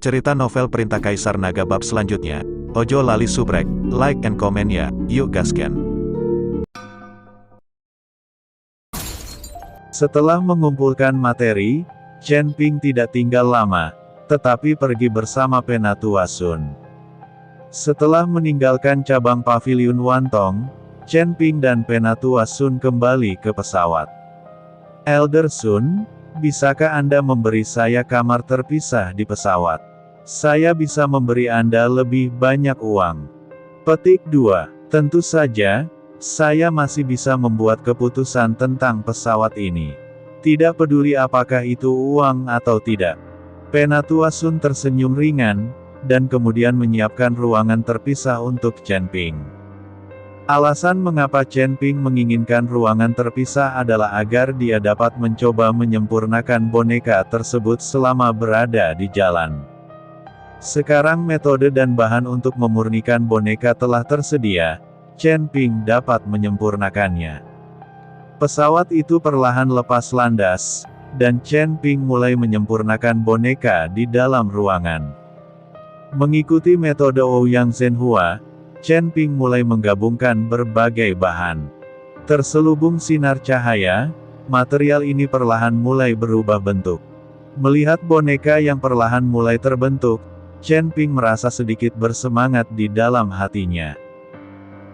Cerita novel Perintah Kaisar Naga bab selanjutnya. Ojo lali subrek, like and comment ya, yuk gasken. Setelah mengumpulkan materi, Chen Ping tidak tinggal lama, tetapi pergi bersama Penatua Sun. Setelah meninggalkan cabang paviliun Wantong, Chen Ping dan Penatua Sun kembali ke pesawat. Elder Sun, bisakah Anda memberi saya kamar terpisah di pesawat? Saya bisa memberi Anda lebih banyak uang. Petik 2. Tentu saja, saya masih bisa membuat keputusan tentang pesawat ini. Tidak peduli apakah itu uang atau tidak. Penatua Sun tersenyum ringan, dan kemudian menyiapkan ruangan terpisah untuk Chen Ping. Alasan mengapa Chen Ping menginginkan ruangan terpisah adalah agar dia dapat mencoba menyempurnakan boneka tersebut selama berada di jalan. Sekarang metode dan bahan untuk memurnikan boneka telah tersedia, Chen Ping dapat menyempurnakannya. Pesawat itu perlahan lepas landas, dan Chen Ping mulai menyempurnakan boneka di dalam ruangan. Mengikuti metode Ouyang Zhenhua, Chen Ping mulai menggabungkan berbagai bahan. Terselubung sinar cahaya, material ini perlahan mulai berubah bentuk. Melihat boneka yang perlahan mulai terbentuk, Chen Ping merasa sedikit bersemangat di dalam hatinya.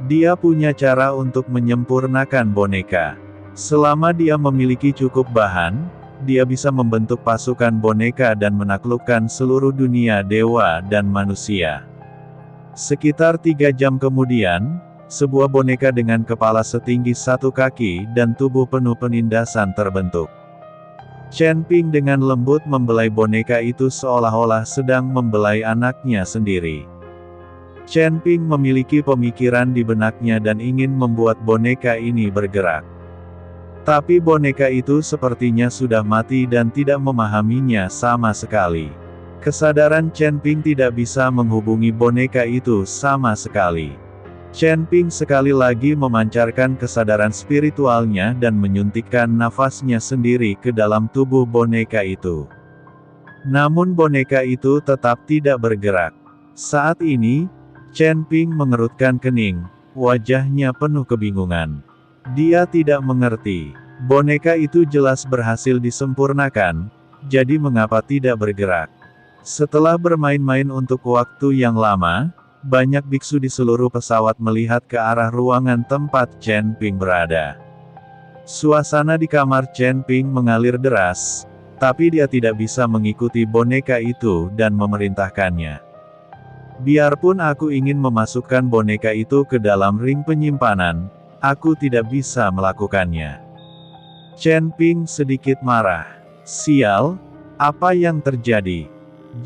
Dia punya cara untuk menyempurnakan boneka. Selama dia memiliki cukup bahan, dia bisa membentuk pasukan boneka dan menaklukkan seluruh dunia dewa dan manusia. Sekitar 3 jam kemudian, sebuah boneka dengan kepala setinggi 1 kaki dan tubuh penuh penindasan terbentuk. Chen Ping dengan lembut membelai boneka itu seolah-olah sedang membelai anaknya sendiri. Chen Ping memiliki pemikiran di benaknya dan ingin membuat boneka ini bergerak. Tapi boneka itu sepertinya sudah mati dan tidak memahaminya sama sekali. Kesadaran Chen Ping tidak bisa menghubungi boneka itu sama sekali. Chen Ping sekali lagi memancarkan kesadaran spiritualnya dan menyuntikkan nafasnya sendiri ke dalam tubuh boneka itu. Namun boneka itu tetap tidak bergerak. Saat ini, Chen Ping mengerutkan kening, wajahnya penuh kebingungan. Dia tidak mengerti. Boneka itu jelas berhasil disempurnakan, jadi mengapa tidak bergerak? Setelah bermain-main untuk waktu yang lama, banyak biksu di seluruh pesawat melihat ke arah ruangan tempat Chen Ping berada. Suasana di kamar Chen Ping mengalir deras, tapi dia tidak bisa mengikuti boneka itu dan memerintahkannya. Biarpun aku ingin memasukkan boneka itu ke dalam ring penyimpanan, aku tidak bisa melakukannya. Chen Ping sedikit marah. Sial, apa yang terjadi?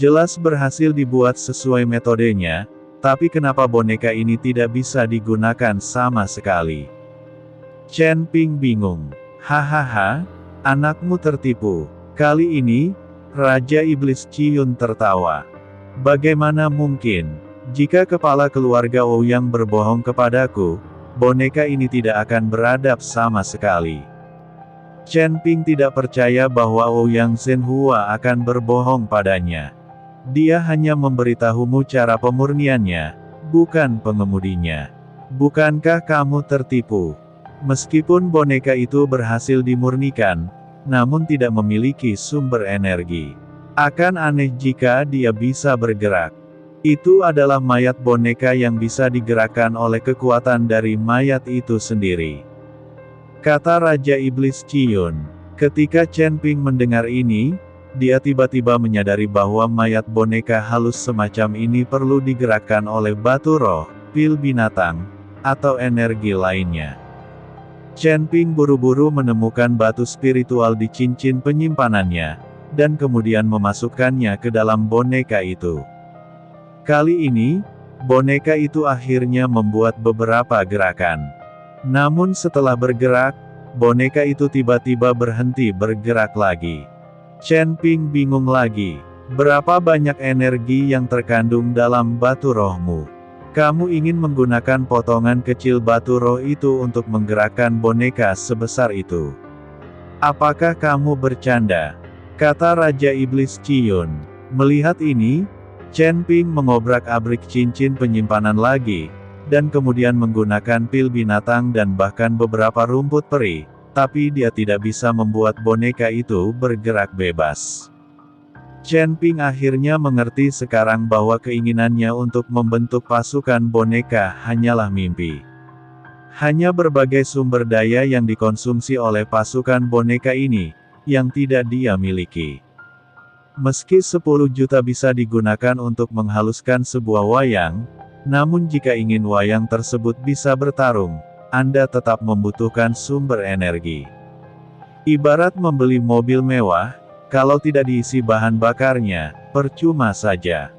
Jelas berhasil dibuat sesuai metodenya, tapi kenapa boneka ini tidak bisa digunakan sama sekali? Chen Ping bingung. Hahaha, anakmu tertipu. Kali ini, Raja Iblis Ciyun tertawa. Bagaimana mungkin? Jika kepala keluarga Ouyang berbohong kepadaku, boneka ini tidak akan beradab sama sekali. Chen Ping tidak percaya bahwa Ouyang Zhenhua akan berbohong padanya. Dia hanya memberitahumu cara pemurniannya, bukan pengemudinya. Bukankah kamu tertipu? Meskipun boneka itu berhasil dimurnikan, namun tidak memiliki sumber energi. Akan aneh jika dia bisa bergerak. Itu adalah mayat boneka yang bisa digerakkan oleh kekuatan dari mayat itu sendiri, kata Raja Iblis Ciyun. Ketika Chen Ping mendengar ini, dia tiba-tiba menyadari bahwa mayat boneka halus semacam ini perlu digerakkan oleh batu roh, pil binatang, atau energi lainnya. Chen Ping buru-buru menemukan batu spiritual di cincin penyimpanannya, dan kemudian memasukkannya ke dalam boneka itu. Kali ini, boneka itu akhirnya membuat beberapa gerakan. Namun setelah bergerak, boneka itu tiba-tiba berhenti bergerak lagi. Chen Ping bingung lagi. Berapa banyak energi yang terkandung dalam batu rohmu? Kamu ingin menggunakan potongan kecil batu roh itu untuk menggerakkan boneka sebesar itu? Apakah kamu bercanda? Kata Raja Iblis Ciyun. Melihat ini, Chen Ping mengobrak-abrik cincin penyimpanan lagi, dan kemudian menggunakan pil binatang dan bahkan beberapa rumput peri, tapi dia tidak bisa membuat boneka itu bergerak bebas. Chen Ping akhirnya mengerti sekarang bahwa keinginannya untuk membentuk pasukan boneka hanyalah mimpi. Hanya berbagai sumber daya yang dikonsumsi oleh pasukan boneka ini, yang tidak dia miliki. Meski 10 juta bisa digunakan untuk menghaluskan sebuah wayang, namun jika ingin wayang tersebut bisa bertarung, Anda tetap membutuhkan sumber energi. Ibarat membeli mobil mewah, kalau tidak diisi bahan bakarnya, percuma saja.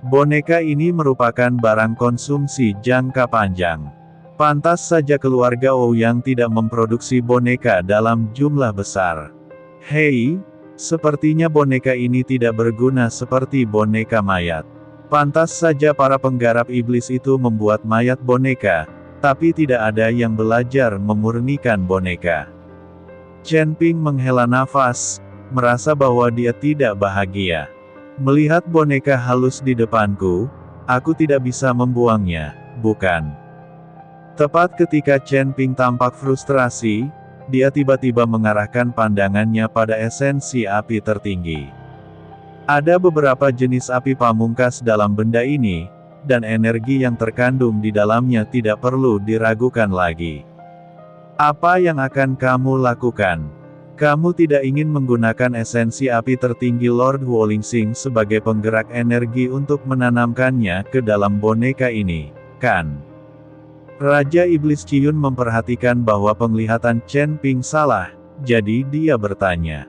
Boneka ini merupakan barang konsumsi jangka panjang. Pantas saja keluarga Ouyang tidak memproduksi boneka dalam jumlah besar. Hei, sepertinya boneka ini tidak berguna seperti boneka mayat. Pantas saja para penggarap iblis itu membuat mayat boneka, tapi tidak ada yang belajar memurnikan boneka. Chen Ping menghela nafas, merasa bahwa dia tidak bahagia. Melihat boneka halus di depanku, aku tidak bisa membuangnya, bukan? Tepat ketika Chen Ping tampak frustrasi, dia tiba-tiba mengarahkan pandangannya pada esensi api tertinggi. Ada beberapa jenis api pamungkas dalam benda ini, dan energi yang terkandung di dalamnya tidak perlu diragukan lagi. Apa yang akan kamu lakukan? Kamu tidak ingin menggunakan esensi api tertinggi Lord Wolingsing sebagai penggerak energi untuk menanamkannya ke dalam boneka ini, kan? Raja Iblis Ciyun memperhatikan bahwa penglihatan Chen Ping salah, jadi dia bertanya.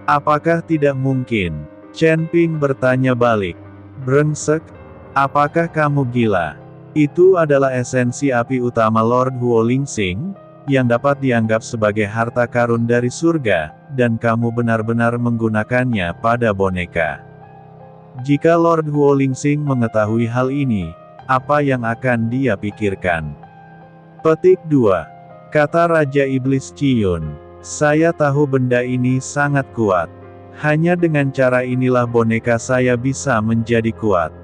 Apakah tidak mungkin? Chen Ping bertanya balik. Brengsek, apakah kamu gila? Itu adalah esensi api utama Lord Wolingsing, yang dapat dianggap sebagai harta karun dari surga, dan kamu benar-benar menggunakannya pada boneka. Jika Lord Wolingsing mengetahui hal ini, apa yang akan dia pikirkan? Petik 2. Kata Raja Iblis Ciyun, saya tahu benda ini sangat kuat. Hanya dengan cara inilah boneka saya bisa menjadi kuat.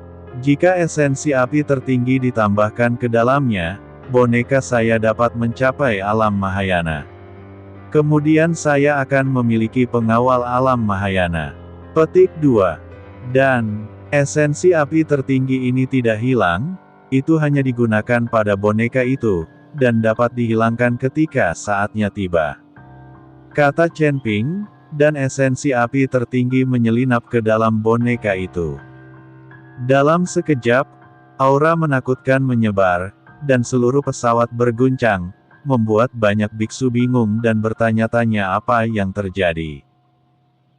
Jika esensi api tertinggi ditambahkan ke dalamnya, boneka saya dapat mencapai alam Mahayana. Kemudian saya akan memiliki pengawal alam Mahayana. Petik 2. Dan, esensi api tertinggi ini tidak hilang, itu hanya digunakan pada boneka itu, dan dapat dihilangkan ketika saatnya tiba. Kata Chen Ping, dan esensi api tertinggi menyelinap ke dalam boneka itu. Dalam sekejap, aura menakutkan menyebar, dan seluruh pesawat berguncang, membuat banyak biksu bingung dan bertanya-tanya apa yang terjadi.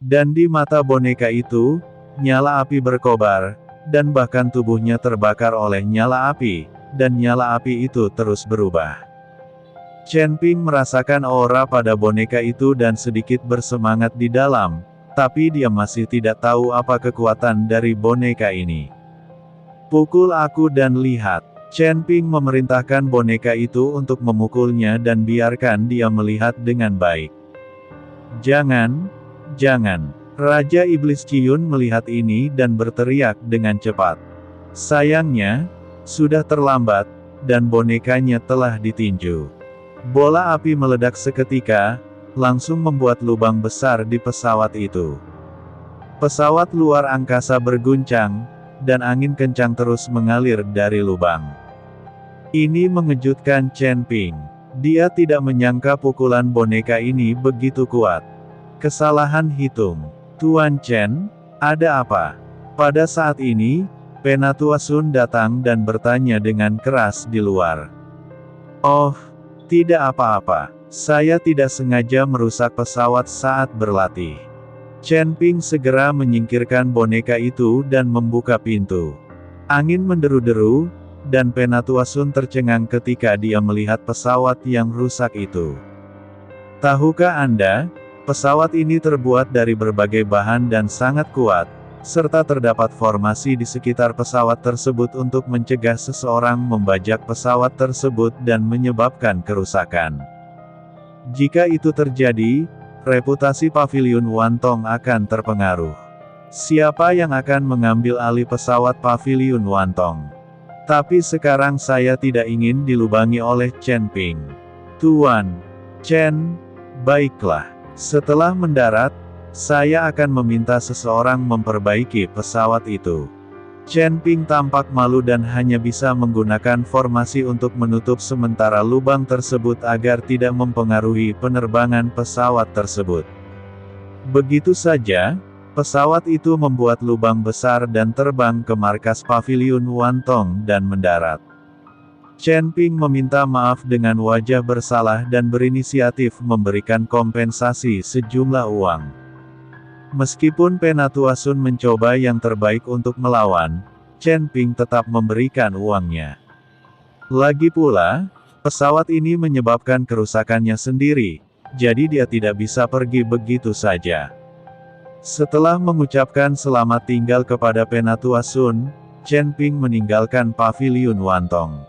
Dan di mata boneka itu, nyala api berkobar, dan bahkan tubuhnya terbakar oleh nyala api, dan nyala api itu terus berubah. Chen Ping merasakan aura pada boneka itu dan sedikit bersemangat di dalam, tapi dia masih tidak tahu apa kekuatan dari boneka ini. Pukul aku dan lihat. Chen Ping memerintahkan boneka itu untuk memukulnya dan biarkan dia melihat dengan baik. Jangan, jangan. Raja Iblis Ciyun melihat ini dan berteriak dengan cepat. Sayangnya, sudah terlambat, dan bonekanya telah ditinju. Bola api meledak seketika, langsung membuat lubang besar di pesawat itu. Pesawat luar angkasa berguncang, dan angin kencang terus mengalir dari lubang. Ini mengejutkan Chen Ping. Dia tidak menyangka pukulan boneka ini begitu kuat. Kesalahan hitung. Tuan Chen, ada apa? Pada saat ini, Penatua Sun datang dan bertanya dengan keras di luar. Oh, tidak apa-apa. Saya tidak sengaja merusak pesawat saat berlatih. Chen Ping segera menyingkirkan boneka itu dan membuka pintu. Angin menderu-deru, dan Penatua Sun tercengang ketika dia melihat pesawat yang rusak itu. Tahukah Anda, pesawat ini terbuat dari berbagai bahan dan sangat kuat, serta terdapat formasi di sekitar pesawat tersebut untuk mencegah seseorang membajak pesawat tersebut dan menyebabkan kerusakan. Jika itu terjadi, reputasi Paviliun Wantong akan terpengaruh. Siapa yang akan mengambil alih pesawat Paviliun Wantong? Tapi sekarang saya tidak ingin dilubangi oleh Chen Ping. Tuan Chen, baiklah. Setelah mendarat, saya akan meminta seseorang memperbaiki pesawat itu. Chen Ping tampak malu dan hanya bisa menggunakan formasi untuk menutup sementara lubang tersebut agar tidak mempengaruhi penerbangan pesawat tersebut. Begitu saja, pesawat itu membuat lubang besar dan terbang ke markas Paviliun Wantong dan mendarat. Chen Ping meminta maaf dengan wajah bersalah dan berinisiatif memberikan kompensasi sejumlah uang. Meskipun Penatuasun mencoba yang terbaik untuk melawan, Chen Ping tetap memberikan uangnya. Lagi pula, pesawat ini menyebabkan kerusakannya sendiri, jadi dia tidak bisa pergi begitu saja. Setelah mengucapkan selamat tinggal kepada Penatuasun, Chen Ping meninggalkan Paviliun Wantong.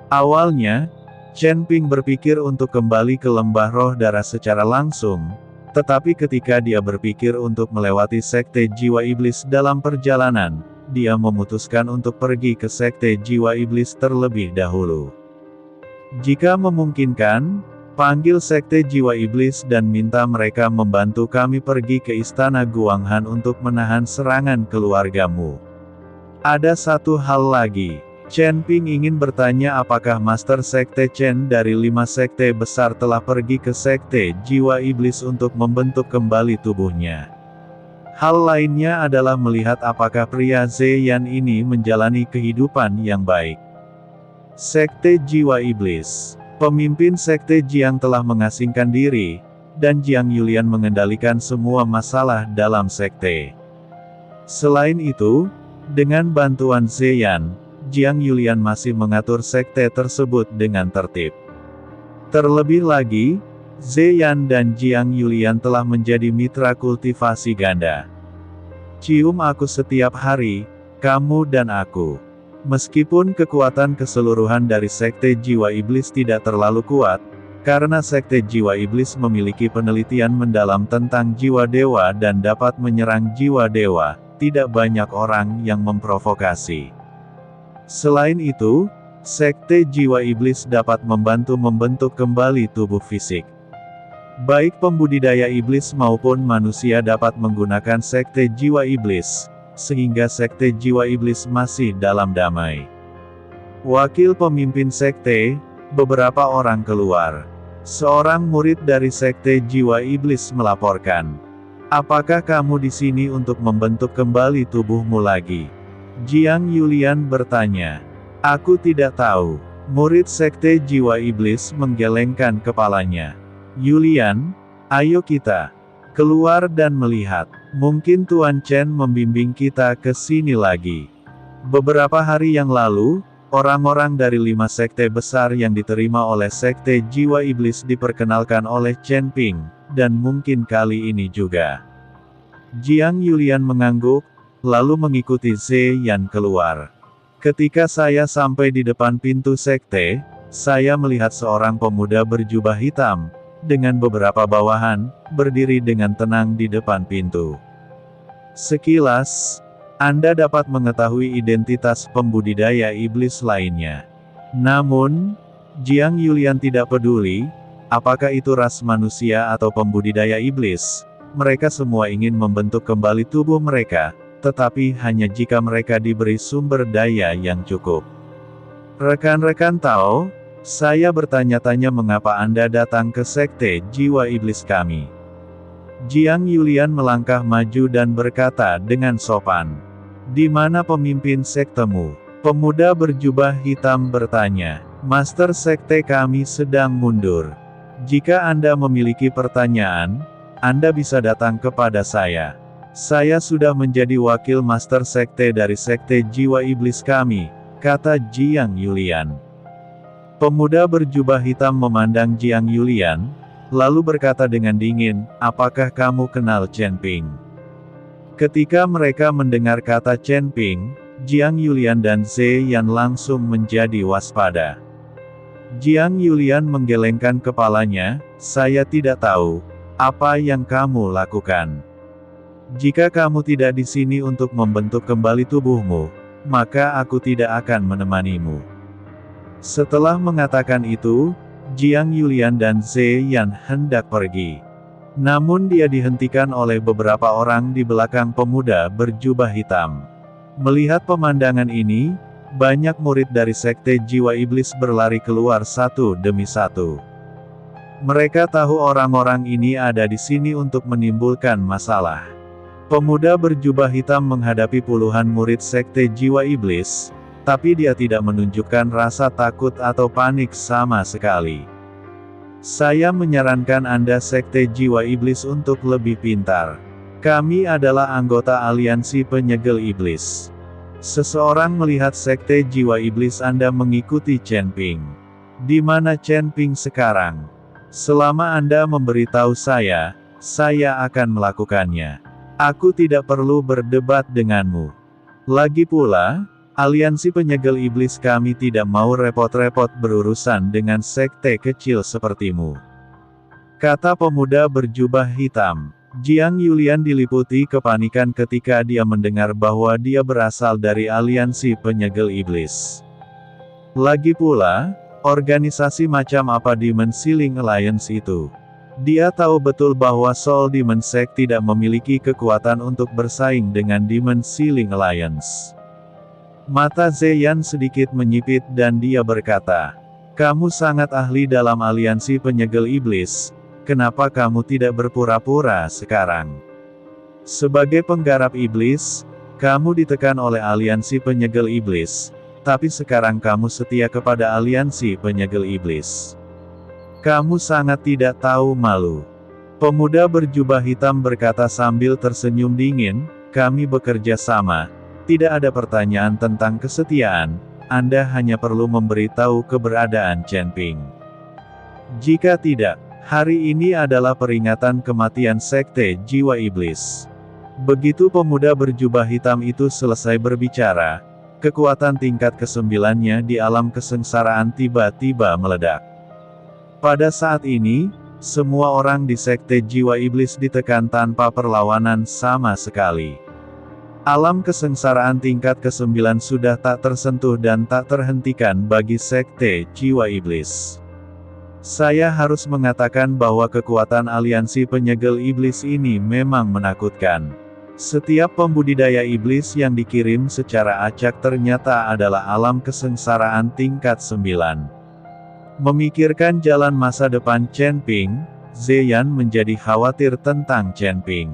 Awalnya, Chen Ping berpikir untuk kembali ke Lembah Roh Darah secara langsung, tetapi ketika dia berpikir untuk melewati Sekte Jiwa Iblis dalam perjalanan, dia memutuskan untuk pergi ke Sekte Jiwa Iblis terlebih dahulu. Jika memungkinkan, panggil Sekte Jiwa Iblis dan minta mereka membantu kami pergi ke Istana Guanghan untuk menahan serangan keluargamu. Ada satu hal lagi. Chen Ping ingin bertanya apakah Master Sekte Chen dari 5 sekte besar telah pergi ke Sekte Jiwa Iblis untuk membentuk kembali tubuhnya. Hal lainnya adalah melihat apakah pria Zeyan ini menjalani kehidupan yang baik. Sekte Jiwa Iblis. Pemimpin Sekte Jiang telah mengasingkan diri, dan Jiang Yulian mengendalikan semua masalah dalam sekte. Selain itu, dengan bantuan Zeyan, Jiang Yulian masih mengatur sekte tersebut dengan tertib. Terlebih lagi, Zeyan dan Jiang Yulian telah menjadi mitra kultivasi ganda. Cium aku setiap hari, kamu dan aku. Meskipun kekuatan keseluruhan dari Sekte Jiwa Iblis tidak terlalu kuat, karena Sekte Jiwa Iblis memiliki penelitian mendalam tentang jiwa dewa dan dapat menyerang jiwa dewa, tidak banyak orang yang memprovokasi. Selain itu, Sekte Jiwa Iblis dapat membantu membentuk kembali tubuh fisik. Baik pembudidaya iblis maupun manusia dapat menggunakan Sekte Jiwa Iblis, sehingga Sekte Jiwa Iblis masih dalam damai. Wakil pemimpin sekte, beberapa orang keluar. Seorang murid dari Sekte Jiwa Iblis melaporkan. Apakah kamu di sini untuk membentuk kembali tubuhmu lagi? Jiang Yulian bertanya. Aku tidak tahu. Murid Sekte Jiwa Iblis menggelengkan kepalanya. Yulian, ayo kita keluar dan melihat. Mungkin Tuan Chen membimbing kita ke sini lagi. Beberapa hari yang lalu, orang-orang dari 5 sekte besar yang diterima oleh Sekte Jiwa Iblis diperkenalkan oleh Chen Ping, dan mungkin kali ini juga. Jiang Yulian mengangguk, lalu mengikuti Zeyan keluar. Ketika saya sampai di depan pintu sekte, saya melihat seorang pemuda berjubah hitam, dengan beberapa bawahan, berdiri dengan tenang di depan pintu. Sekilas, Anda dapat mengetahui identitas pembudidaya iblis lainnya. Namun, Jiang Yulian tidak peduli, apakah itu ras manusia atau pembudidaya iblis, mereka semua ingin membentuk kembali tubuh mereka, tetapi hanya jika mereka diberi sumber daya yang cukup. Rekan-rekan Tao, saya bertanya-tanya mengapa Anda datang ke Sekte Jiwa Iblis kami. Jiang Yulian melangkah maju dan berkata dengan sopan. Di mana pemimpin sektemu? Pemuda berjubah hitam bertanya. Master Sekte kami sedang mundur. Jika Anda memiliki pertanyaan, Anda bisa datang kepada saya. Saya sudah menjadi wakil Master Sekte dari Sekte Jiwa Iblis kami, kata Jiang Yulian. Pemuda berjubah hitam memandang Jiang Yulian, lalu berkata dengan dingin, apakah kamu kenal Chen Ping? Ketika mereka mendengar kata Chen Ping, Jiang Yulian dan Zeyan langsung menjadi waspada. Jiang Yulian menggelengkan kepalanya, saya tidak tahu, apa yang kamu lakukan. Jika kamu tidak di sini untuk membentuk kembali tubuhmu, maka aku tidak akan menemanimu. Setelah mengatakan itu, Jiang Yulian dan Ze Yan hendak pergi. Namun dia dihentikan oleh beberapa orang di belakang pemuda berjubah hitam. Melihat pemandangan ini, banyak murid dari Sekte Jiwa Iblis berlari keluar satu demi satu. Mereka tahu orang-orang ini ada di sini untuk menimbulkan masalah. Pemuda berjubah hitam menghadapi puluhan murid Sekte Jiwa Iblis, tapi dia tidak menunjukkan rasa takut atau panik sama sekali. Saya menyarankan Anda Sekte Jiwa Iblis untuk lebih pintar. Kami adalah anggota aliansi penyegel iblis. Seseorang melihat Sekte Jiwa Iblis Anda mengikuti Chen Ping. Di mana Chen Ping sekarang? Selama Anda memberitahu saya akan melakukannya. Aku tidak perlu berdebat denganmu. Lagi pula, aliansi penyegel iblis kami tidak mau repot-repot berurusan dengan sekte kecil sepertimu. Kata pemuda berjubah hitam. Jiang Yulian diliputi kepanikan ketika dia mendengar bahwa dia berasal dari aliansi penyegel iblis. Lagi pula, organisasi macam apa Demon Sealing Alliance itu? Dia tahu betul bahwa Soul Demon Sect tidak memiliki kekuatan untuk bersaing dengan Demon Sealing Alliance. Mata Ze Yan sedikit menyipit dan dia berkata, "Kamu sangat ahli dalam aliansi penyegel iblis, kenapa kamu tidak berpura-pura sekarang? Sebagai penggarap iblis, kamu ditekan oleh aliansi penyegel iblis, tapi sekarang kamu setia kepada aliansi penyegel iblis. Kamu sangat tidak tahu malu." Pemuda berjubah hitam berkata sambil tersenyum dingin, "Kami bekerja sama. Tidak ada pertanyaan tentang kesetiaan, Anda hanya perlu memberitahu keberadaan Chen Ping. Jika tidak, hari ini adalah peringatan kematian Sekte Jiwa Iblis." Begitu pemuda berjubah hitam itu selesai berbicara, kekuatan tingkat ke-9-nya di alam kesengsaraan tiba-tiba meledak. Pada saat ini, semua orang di Sekte Jiwa Iblis ditekan tanpa perlawanan sama sekali. Alam kesengsaraan tingkat ke-9 sudah tak tersentuh dan tak terhentikan bagi Sekte Jiwa Iblis. Saya harus mengatakan bahwa kekuatan aliansi penyegel iblis ini memang menakutkan. Setiap pembudidaya iblis yang dikirim secara acak ternyata adalah alam kesengsaraan tingkat 9. Memikirkan jalan masa depan Chen Ping, Ze Yan menjadi khawatir tentang Chen Ping.